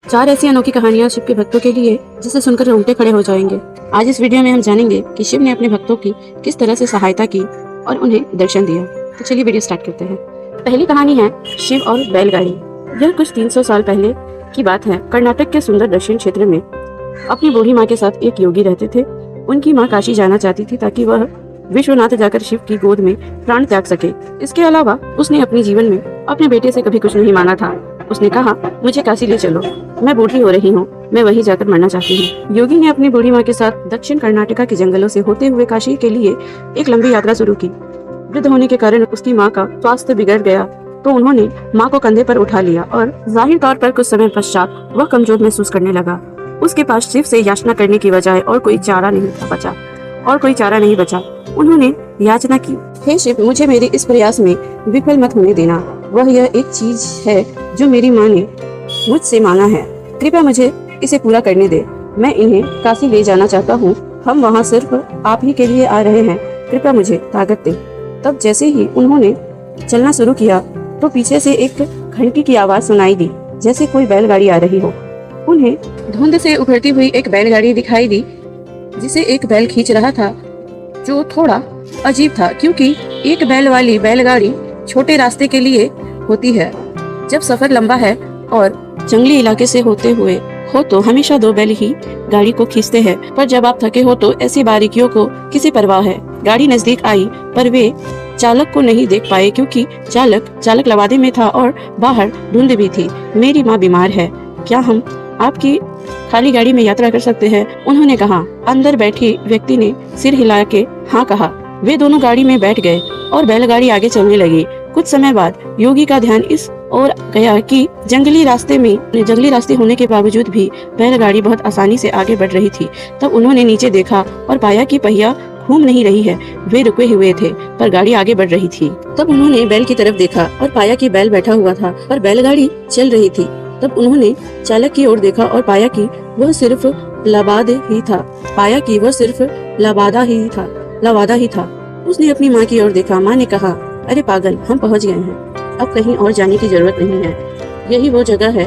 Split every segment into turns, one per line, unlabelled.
चार ऐसी अनोखी कहानियां शिव के भक्तों के लिए जिसे सुनकर रोंगटे खड़े हो जाएंगे। आज इस वीडियो में हम जानेंगे कि शिव ने अपने भक्तों की किस तरह से सहायता की और उन्हें दर्शन दिया। तो चलिए वीडियो स्टार्ट करते हैं। पहली कहानी है शिव और बैलगाड़ी। यह कुछ 300 साल पहले की बात है। कर्नाटक के सुंदर दक्षिण क्षेत्र में अपनी बूढ़ी माँ के साथ एक योगी रहते थे। उनकी माँ काशी जाना चाहती थी ताकि वह विश्वनाथ जाकर शिव की गोद में प्राण त्याग सके। इसके अलावा उसने अपने जीवन में अपने बेटे से कभी कुछ नहीं मांगा था। उसने कहा, मुझे काशी ले चलो, मैं बूढ़ी हो रही हूँ, मैं वहीं जाकर मरना चाहती हूँ। योगी ने अपनी बूढ़ी माँ के साथ दक्षिण कर्नाटका के जंगलों से होते हुए काशी के लिए एक लंबी यात्रा शुरू की। वृद्ध होने के कारण उसकी माँ का स्वास्थ्य बिगड़ गया, तो उन्होंने माँ को कंधे पर उठा लिया और जाहिर तौर पर कुछ समय पश्चात वह कमजोर महसूस करने लगा। उसके पास शिव से याचना करने की बजाय और कोई चारा नहीं बचा। उन्होंने याचना की, हे शिव, मुझे मेरे इस प्रयास में विफल मत होने देना। वह यह एक चीज है जो मेरी माँ ने मुझसे मांगा है, कृपया मुझे इसे पूरा करने दे। मैं इन्हें काशी ले जाना चाहता हूँ। हम वहाँ सिर्फ आप ही के लिए आ रहे हैं, कृपया मुझे ताकत दे। तब जैसे ही उन्होंने चलना शुरू किया तो पीछे से एक घंटी की आवाज सुनाई दी, जैसे कोई बैलगाड़ी आ रही हो। उन्हें धुंध से उभरती हुई एक बैलगाड़ी दिखाई दी जिसे एक बैल खींच रहा था, जो थोड़ा अजीब था क्योंकि एक बैल वाली बैलगाड़ी छोटे रास्ते के लिए होती है। जब सफर लंबा है और जंगली इलाके से होते हुए हो तो हमेशा दो बैल ही गाड़ी को खींचते हैं, पर जब आप थके हो तो ऐसी बारीकियों को किसी परवाह है। गाड़ी नजदीक आई पर वे चालक को नहीं देख पाए क्योंकि चालक लवादे में था और बाहर धुंध भी थी। मेरी माँ बीमार है, क्या हम आपकी खाली गाड़ी में यात्रा कर सकते हैं? उन्होंने कहा। अंदर बैठी व्यक्ति ने सिर हिला के हाँ कहा। वे दोनों गाड़ी में बैठ गए और बैलगाड़ी आगे चलने लगी। कुछ समय बाद योगी का ध्यान इस ओर गया कि जंगली रास्ते होने के बावजूद भी बैलगाड़ी बहुत आसानी से आगे बढ़ रही थी। तब उन्होंने नीचे देखा और पाया कि पहिया घूम नहीं रही है। वे रुके हुए थे पर गाड़ी आगे बढ़ रही थी। तब उन्होंने बैल की तरफ देखा और पाया कि बैल बैठा हुआ था पर बैलगाड़ी चल रही थी। तब उन्होंने चालक की ओर देखा और पाया कि वह सिर्फ लवादा ही था। उसने अपनी माँ की ओर देखा। माँ ने कहा, अरे पागल, हम पहुँच गए हैं, अब कहीं और जाने की जरूरत नहीं है, यही वो जगह है,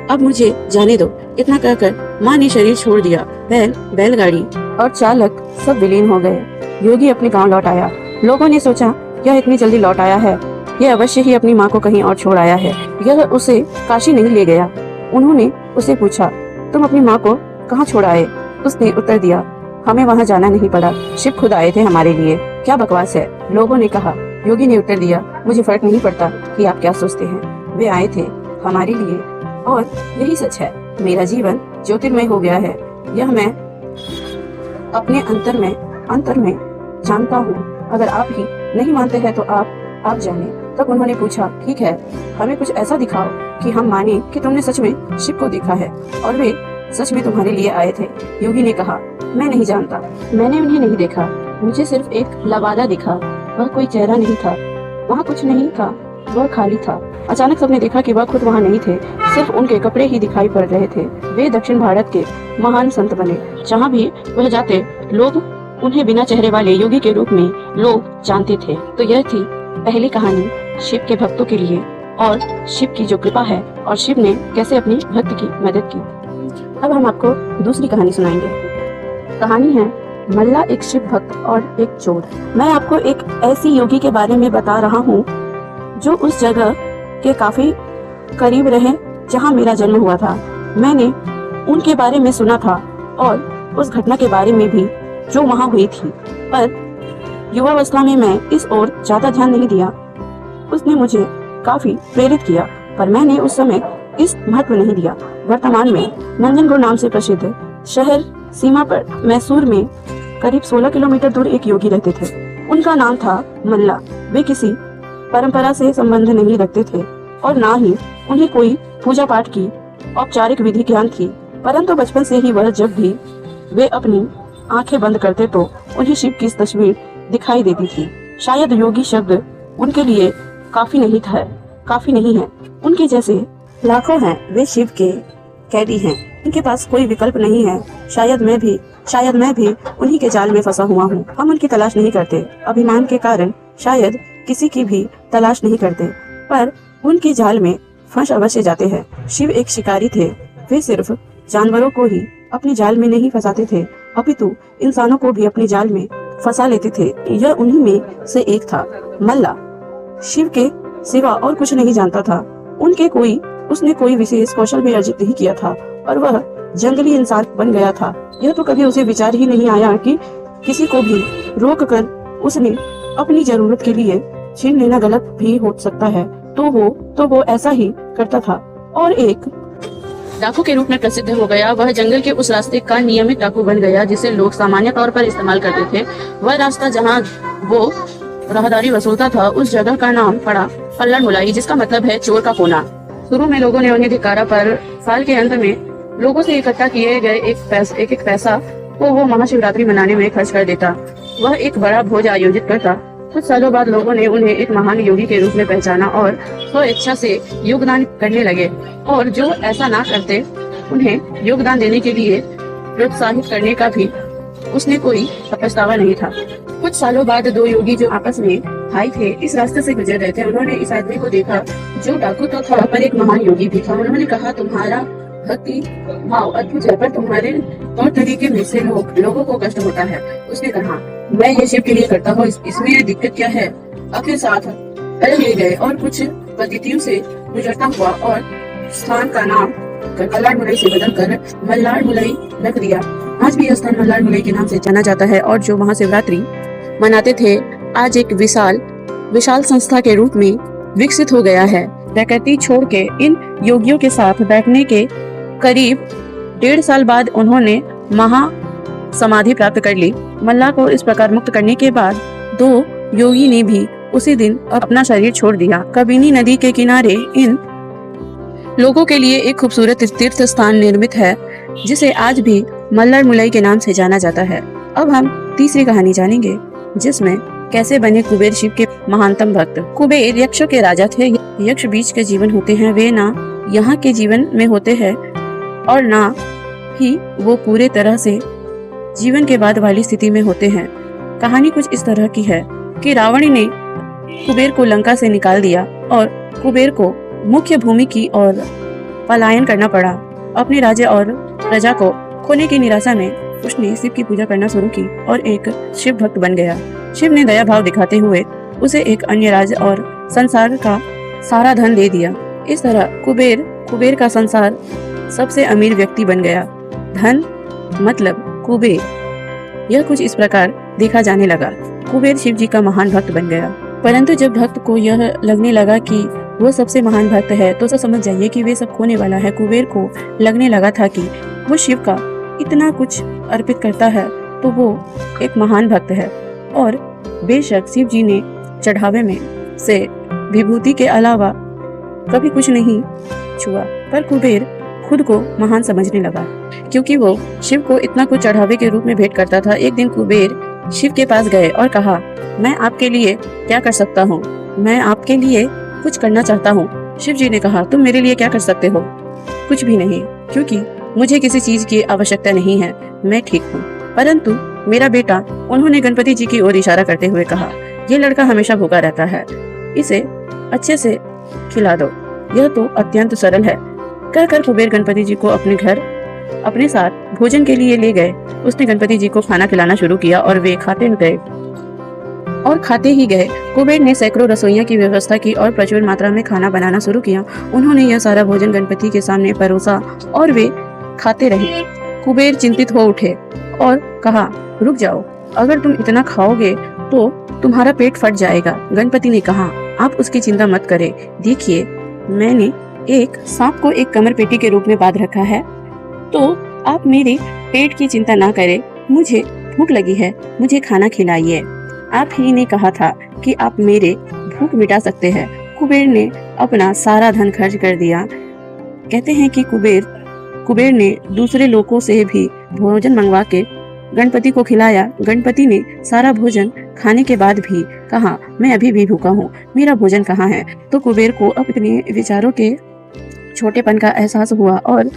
अब मुझे जाने दो। इतना कहकर माँ ने शरीर छोड़ दिया। बैलगाड़ी और चालक सब विलीन हो गए। योगी अपने गांव लौट आया। लोगों ने सोचा, यह इतनी जल्दी लौट आया है, यह अवश्य ही अपनी माँ को कहीं और छोड़ आया है, यह उसे काशी नहीं ले गया। उन्होंने उसे पूछा, तुम अपनी माँ को कहाँ छोड़ आए? उसने उत्तर दिया, हमें वहाँ जाना नहीं पड़ा, शिव खुद आए थे हमारे लिए। क्या बकवास है, लोगों ने कहा। योगी ने उत्तर दिया, मुझे फर्क नहीं पड़ता कि आप क्या सोचते हैं, वे आए थे हमारे लिए और यही सच है। मेरा जीवन ज्योतिर्मय हो गया है, यह मैं अपने अंतर में जानता हूँ। अगर आप ही नहीं मानते हैं तो आप जाने। तब उन्होंने पूछा, ठीक है, हमें कुछ ऐसा दिखाओ कि हम माने कि तुमने सच में शिव को देखा है और वे सच में तुम्हारे लिए आए थे। योगी ने कहा, मैं नहीं जानता, मैंने उन्हें नहीं देखा, मुझे सिर्फ एक लवादा दिखा, वह कोई चेहरा नहीं था, वहाँ कुछ नहीं था, वह खाली था। अचानक सबने देखा कि वह खुद वहाँ नहीं थे, सिर्फ उनके कपड़े ही दिखाई पड़ रहे थे। वे दक्षिण भारत के महान संत बने। जहाँ भी वह जाते लोग उन्हें बिना चेहरे वाले योगी के रूप में लोग जानते थे। तो यह थी पहली कहानी शिव के भक्तों के लिए और शिव की जो कृपा है और शिव ने कैसे अपनी भक्त की मदद की। अब हम आपको दूसरी कहानी सुनाएंगे। कहानी है मल्ला, एक शिव भक्त और एक चोर। मैं आपको एक ऐसी योगी के बारे में बता रहा हूँ जो उस जगह के काफी करीब रहे जहाँ मेरा जन्म हुआ था। मैंने उनके बारे में सुना था और उस घटना के बारे में भी जो वहाँ हुई थी, पर युवावस्था में मैं इस ओर ज्यादा ध्यान नहीं दिया। उसने मुझे काफी प्रेरित किया पर मैंने उस समय इस महत्व नहीं दिया। वर्तमान में नंजनगुड़ नाम से प्रसिद्ध शहर सीमा पर मैसूर में करीब 16 किलोमीटर दूर एक योगी रहते थे। उनका नाम था मल्ला। वे किसी परंपरा से संबंध नहीं रखते थे और ना ही उन्हें कोई पूजा पाठ की औपचारिक विधि ज्ञान थी, परंतु बचपन से ही वह जब भी वे अपनी आंखें बंद करते तो उन्हें शिव की तस्वीर दिखाई देती थी। शायद योगी शब्द उनके लिए काफी नहीं है। उनके जैसे लाखों हैं, वे शिव के कैदी हैं, उनके पास कोई विकल्प नहीं है। शायद मैं भी उन्हीं के जाल में फंसा हुआ हूँ। हम उनकी तलाश नहीं करते, अभिमान के कारण शायद किसी की भी तलाश नहीं करते, पर उनके जाल में फंस अवश्य जाते हैं। शिव एक शिकारी थे वे सिर्फ जानवरों को ही अपने जाल में नहीं फंसाते थे, अपितु इंसानों को भी अपने जाल में फंसा लेते थे। यह उन्हीं में से एक था। मल्ला शिव के सिवा और कुछ नहीं जानता था। उसने कोई विशेष कौशल भी अर्जित नहीं किया था और वह जंगली इंसान बन गया था। यह तो कभी उसे विचार ही नहीं आया कि किसी को भी रोक कर उसने अपनी जरूरत के लिए छीन लेना गलत भी हो सकता है। तो वो ऐसा ही करता था और एक डाकू के रूप में प्रसिद्ध हो गया। वह जंगल के उस रास्ते का नियमित डाकू बन गया जिसे लोग सामान्य तौर पर इस्तेमाल करते थे। वह रास्ता जहाँ वो राहदारी वसूलता था, उस जगह का नाम पड़ा पल्लड़ मुलाई, जिसका मतलब है चोर का कोना। शुरू में लोगों ने उन्हें धिक्कारा, पर साल के अंत में लोगों से इकट्ठा किए गए एक पैसा को वो महाशिवरात्रि मनाने में खर्च कर देता। वह एक बड़ा भोज आयोजित करता। कुछ सालों बाद लोगों ने उन्हें एक महान योगी के रूप में पहचाना और स्व इच्छा से योगदान करने लगे, और जो ऐसा ना करते उन्हें योगदान देने के लिए प्रोत्साहित करने का भी उसने कोई पछतावा नहीं था। कुछ सालों बाद दो योगी जो आपस में भाई थे इस रास्ते से गुजर रहे थे। उन्होंने इस आदमी को देखा जो डाकू तो था पर एक महान योगी भी था। उन्होंने कहा, तुम्हारा भक्ति भाव अद्भुत है, पर तुम्हारे तौर तरीके में से लोगों को कष्ट होता है। उसने कहा, मैं ये शिव के लिए करता हूँ, इसमें दिक्कत क्या है? अपने साथ अलग ले गए और कुछ पद्धतियों से गुजरता हुआ और स्थान का नाम मल्लाड़ मुलई से बदलकर मल्लाड़ मुलई रख दिया। आज भी यह स्थान मल्लाड़ मुलई के नाम से जाना जाता है और जो महाशिवरात्रि मनाते थे आज एक विशाल संस्था के रूप में विकसित हो गया है। डकैती छोड़ के इन योगियों के साथ बैठने के करीब 1.5 साल बाद उन्होंने महा समाधि प्राप्त कर ली। मल्ला को इस प्रकार मुक्त करने के बाद दो योगी ने भी उसी दिन अपना शरीर छोड़ दिया। कबिनी नदी के किनारे इन लोगों के लिए एक खूबसूरत तीर्थ स्थान निर्मित है जिसे आज भी मल्लाड़ मुलई के नाम से जाना जाता है। अब हम तीसरी कहानी जानेंगे जिसमें कैसे बने कुबेर शिव के महानतम भक्त। कुबेर यक्षों के राजा थे। यक्ष बीच के जीवन होते हैं, वे ना यहाँ के जीवन में होते हैं और ना ही वो पूरे तरह से जीवन के बाद वाली स्थिति में होते हैं। कहानी कुछ इस तरह की है कि रावण ने कुबेर को लंका से निकाल दिया और कुबेर को मुख्य भूमि की ओर पलायन करना पड़ा। अपने राज्य और प्रजा को खोने की निराशा में उसने शिव की पूजा करना शुरू की और एक शिव भक्त बन गया। शिव ने दया भाव दिखाते हुए उसे एक अन्य राज्य और संसार का सारा धन दे दिया। इस तरह कुबेर का संसार सबसे अमीर व्यक्ति बन गया। धन मतलब कुबेर। यह कुछ इस प्रकार देखा जाने लगा। कुबेर शिव जी का महान भक्त बन गया। परंतु जब भक्त को यह लगने लगा कि वो सबसे महान भक्त है तो समझ जाइए कि वे सब खोने वाला है। कुबेर को लगने लगा था कि वो शिव का इतना कुछ अर्पित करता है तो वो एक महान भक्त है, और बेशक शिव जी ने चढ़ावे में से विभूति के अलावा कभी कुछ नहीं छुआ, पर कुबेर खुद को महान समझने लगा क्योंकि वो शिव को इतना कुछ चढ़ावे के रूप में भेंट करता था। एक दिन कुबेर शिव के पास गए और कहा, मैं आपके लिए क्या कर सकता हूँ? मैं आपके लिए कुछ करना चाहता हूँ। शिव जी ने कहा, तुम मेरे लिए क्या कर सकते हो? कुछ भी नहीं, क्योंकि मुझे किसी चीज की आवश्यकता नहीं है, मैं ठीक हूँ। परंतु मेरा बेटा, उन्होंने गणपति जी की ओर इशारा करते हुए कहा, ये लड़का हमेशा भूखा रहता है, इसे अच्छे से खिला दो, यह तो अत्यंत सरल है। कहकर कुबेर गणपति जी को अपने घर अपने साथ भोजन के लिए ले गए। उसने गणपति जी को खाना खिलाना शुरू किया और वे खाते ही गए। कुबेर ने सैकड़ों रसोइयों की व्यवस्था की और प्रचुर मात्रा में खाना बनाना शुरू किया। उन्होंने यह सारा भोजन गणपति के सामने परोसा और वे खाते रहे। कुबेर चिंतित हो उठे और कहा, रुक जाओ, अगर तुम इतना खाओगे तो तुम्हारा पेट फट जाएगा। गणपति ने कहा, आप उसकी चिंता मत करें, देखिए मैंने एक सांप को एक कमर पेटी के रूप में बांध रखा है, तो आप मेरे पेट की चिंता ना करें, मुझे भूख लगी है, मुझे खाना खिलाइए। आप ही ने कहा था कि आप मेरे भूख मिटा सकते हैं। कुबेर ने अपना सारा धन खर्च कर दिया। कहते हैं कि कुबेर ने दूसरे लोगों से भी भोजन मंगवा के गणपति को खिलाया। गणपति ने सारा भोजन खाने के बाद भी कहा, मैं अभी भी भूखा हूँ, मेरा भोजन कहाँ है? तो कुबेर को अपने विचारों के छोटेपन का एहसास हुआ और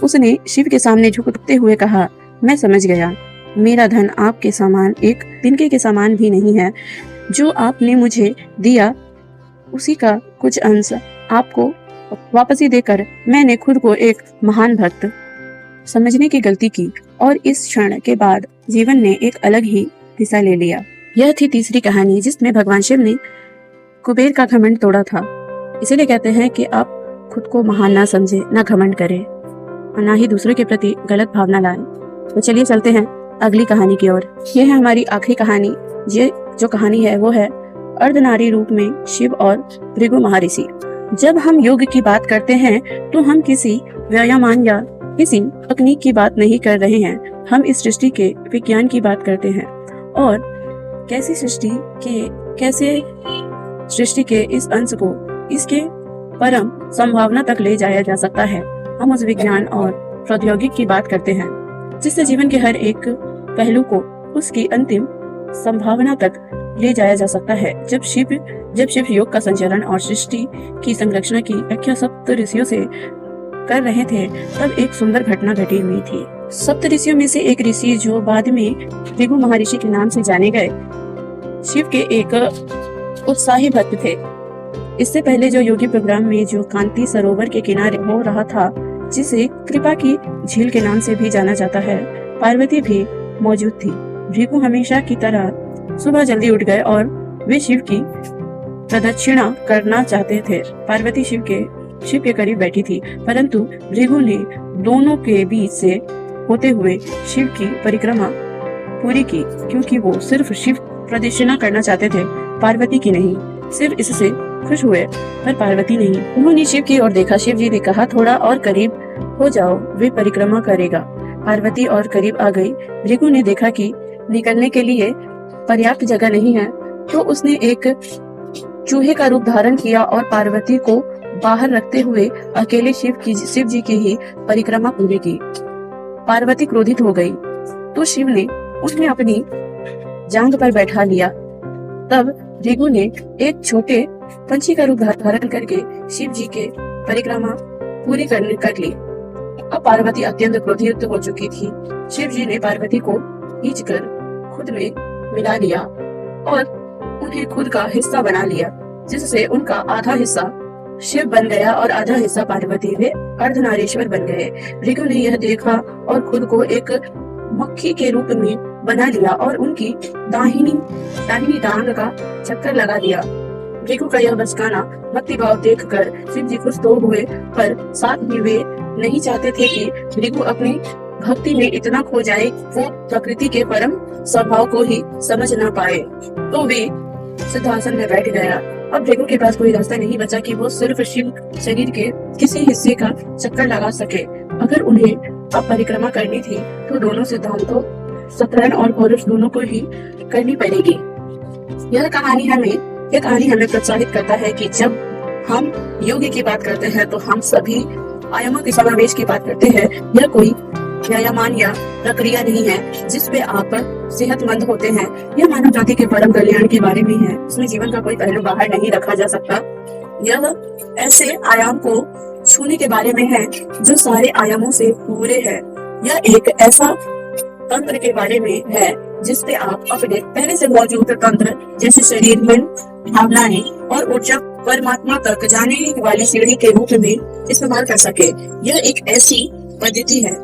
उसने शिव के सामने झुकते हुए कहा, मैं समझ गया, मेरा धन आपके समान एक तिनके के समान भी नहीं है। जो आपने मुझे दिया उसी का कुछ अंश आपको वापसी देकर मैंने खुद को एक महान भक्त समझने की गलती की और इस क्षण के बाद जीवन ने एक अलग ही दिशा ले लिया। यह थी तीसरी कहानी जिसमें भगवान शिव ने कुबेर का घमंड तोड़ा था। इसीलिए कहते हैं कि आप खुद को महान ना समझे, ना घमंड करें और ना ही दूसरों के प्रति गलत भावना लाएं। तो चलिए चलते हैं अगली कहानी की ओर। यह है हमारी आखिरी कहानी। ये जो कहानी है वो है अर्धनारी रूप में शिव और भृगु महर्षि। जब हम योग की बात करते हैं तो हम किसी व्यायामान या किसी तकनीक की बात नहीं कर रहे हैं। हम इस सृष्टि के विज्ञान की बात करते हैं और कैसे सृष्टि के इस अंश को इसके परम संभावना तक ले जाया जा सकता है। हम उस विज्ञान और प्रौद्योगिकी की बात करते हैं जिससे जीवन के हर एक पहलू को उसकी अंतिम संभावना तक ले जाया जा सकता है। जब शिव योग का संचालन और सृष्टि की संरचना की व्याख्या सप्त ऋषियों से कर रहे थे तब एक सुंदर घटना घटी हुई थी। सप्त ऋषियों में से एक ऋषि जो बाद में भृगु महर्षि के नाम से जाने गए, शिव के एक उत्साही भक्त थे। इससे पहले जो योगी प्रोग्राम में जो कांति सरोवर के किनारे हो रहा था, जिसे कृपा की झील के नाम से भी जाना जाता है, पार्वती भी मौजूद थी। भृगु हमेशा की तरह सुबह जल्दी उठ गए और वे शिव की प्रदक्षिणा करना चाहते थे। पार्वती शिव के करीब बैठी थी, परंतु भृगु ने दोनों के बीच से होते हुए शिव की परिक्रमा पूरी की, क्योंकि वो सिर्फ शिव प्रदक्षिणा करना चाहते थे, पार्वती की नहीं। सिर्फ इससे खुश हुए पर पार्वती नहीं। उन्होंने शिव की ओर देखा। शिव जी ने कहा, थोड़ा और करीब हो जाओ, वे परिक्रमा करेगा। पार्वती और करीब आ गई। भृगु ने देखा कि निकलने के लिए पर्याप्त जगह नहीं है, तो उसने एक चूहे का रूप धारण किया और पार्वती को बाहर रखते हुए अकेले शिव जी की ही परिक्रमा पूरी की। पार्वती क्रोधित हो गई तो शिव ने उन्हें अपनी जांघ पर बैठा लिया। तब भृगु ने एक छोटे पंछी का रूप धारण करके शिव जी के परिक्रमा पूरी कर ली। अब पार्वती अत्यंत क्रोधित हो चुकी थी। शिव जी ने पार्वती को खींचकर खुद में मिला लिया और उन्हें खुद का हिस्सा बना लिया, जिससे उनका आधा हिस्सा शिव बन गया और आधा हिस्सा पार्वती। वे अर्धनारीश्वर बन गए। भृगु ने यह देखा और खुद को एक मक्खी के रूप में बना लिया और उनकी दाहिनी टांग का चक्कर लगा दिया। भृगु का यह बचकाना भक्ति भाव देखकर शिव जी खुश तो हुए, पर साथ ही वे नहीं चाहते थे कि भृगु अपनी भक्ति में इतना खो जाए वो प्रकृति के परम स्वभाव को ही समझ न पाए। तो वे सिंहासन में बैठ गया। अब भृगु के पास कोई रास्ता नहीं बचा कि वो सिर्फ शिव शरीर के किसी हिस्से का चक्कर लगा सके। अगर उन्हें अब परिक्रमा करनी थी तो दोनों सिद्धांतों सतरण और पौरुष दोनों को ही करनी पड़ेगी। यह कहानी हमें प्रोत्साहित करता है कि जब हम योग की बात करते हैं तो हम सभी आयामों के समावेश की बात करते हैं। यह कोई व्यायामान या प्रक्रिया नहीं है जिसपे आप सेहतमंद होते हैं। यह मानव जाति के परम कल्याण के बारे में है। इसमें जीवन का कोई पहलू बाहर नहीं रखा जा सकता। यह ऐसे आयाम को छूने के बारे में है जो सारे आयामों से पूरे है। यह एक ऐसा तंत्र के बारे में है जिसपे आप अपने पहले से मौजूद तंत्र जैसे शरीर, मन, भावनाएं और ऊर्जा परमात्मा तक जाने वाली सीढ़ी के रूप में इस्तेमाल कर सके। यह एक ऐसी पद्धति है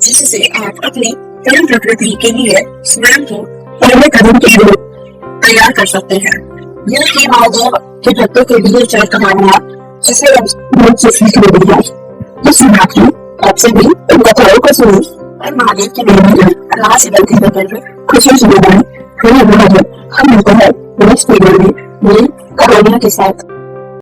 जिससे आप अपनी परम प्रकृति के लिए स्वयं को पहले कदम के लिए तैयार कर सकते हैं। यह की महादेव के भक्तों के लिए चार कहानियां जिसे बहुत से सीख मिली है। इस बात में आपसे भी इन कथाओं को सुनी और महादेव की मेहरबानी अल्लाह से गलती करके खुशी से हम मिलते हैं नेक्स्ट वीडियो में नई कहानियों के साथ।